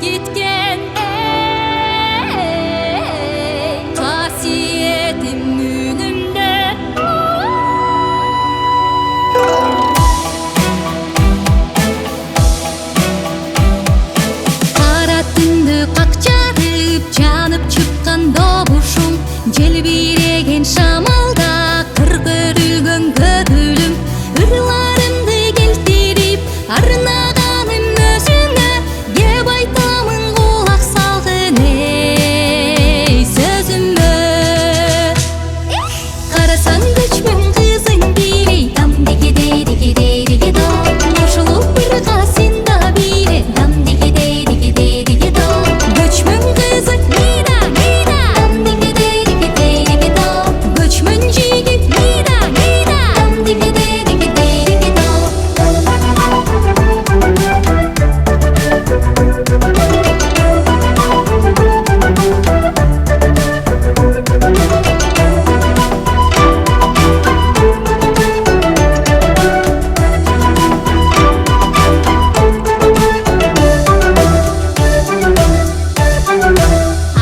gitken kasiyetim önümde. Kara түнді қақчарып жанып çıkkan добушum, желбиреген шамалда кыргырылган көңүлүм, ырларымды келтирип арнagaным өзүңө, кеп айтамын кулак салгын эй сөзүмө. Карасаң көчмөн кызың бири, дам дигидей дигидей дигидо, кошулуп бирга сен да бири, дам дигидей дигидей дигидо. Көчмөн кызың мида мида, дам дигидей дигидей дигидо. Көчмөн жигит мида мида, дам дигидей дигидей дигидо.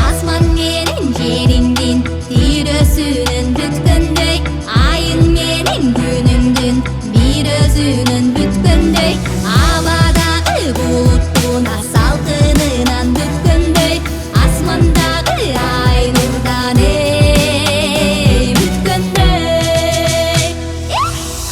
Асман менен жериңдин тирөсүнөн бүткөндөй, айың менен күнүңдүн бир өзүнөн бүткөндөй, абадагы булуттун салкынынан бүткөндөй, асмандагы ай нурдан бүткөндөй.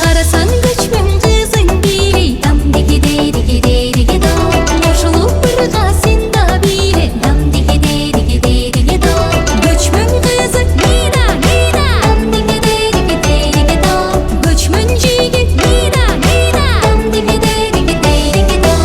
Карасаң көчмөн кызың бири, дам дигидей дигидей дигидо, кошулуп бирга сен да бири, дам дигидей дигидей дигидо. Көчмөн кызың мида мида, дам дигидей дигидей дигидо. Көчмөн жигит мида мида, дам дигидей дигидей дигидо.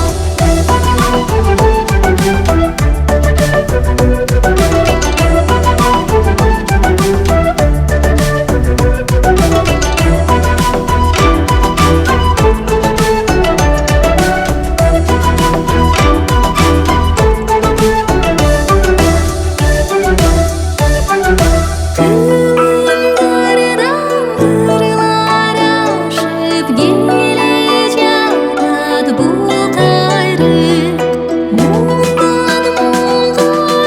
Kırlar aşıp gelecek bu gayrı, mundan mungoya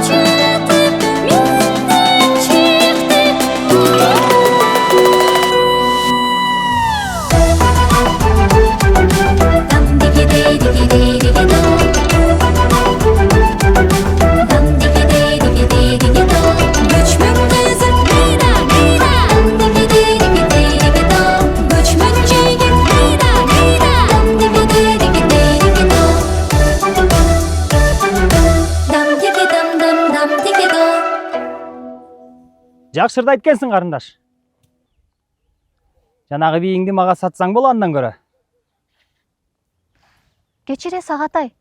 çetip menden çekti. Dam digidey digidey digido, dam digidey digidey digido. Göçmön kızım miyda miyda, dam digidey digidey digido. Göçmön jigit miyda miyda, dam digidey digidey digido. Dam digidam dam dam digido. Жакшырды айткенсиң карындаш. Жанагы бийиңди мага сатсаң болгандан көрө. Кечире Сагатай,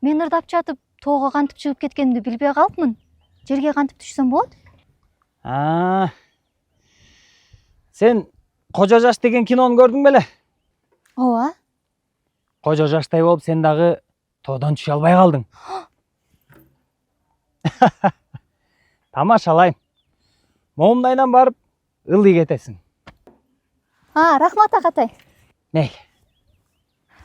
мен ырдап жатып тоого кантип чыгып кеткенимди билбей калыпмын. Жерге кантип түшсөм болот? Сен Кожо жаш деген кинону көрдүң беле? Ооба. Кожо жаштай болуп сен дагы тоодон түшө албай калдың. Тамашалайм. Момундайдан барып ылдый кетесиң. Рахмат Агатай. Мейли.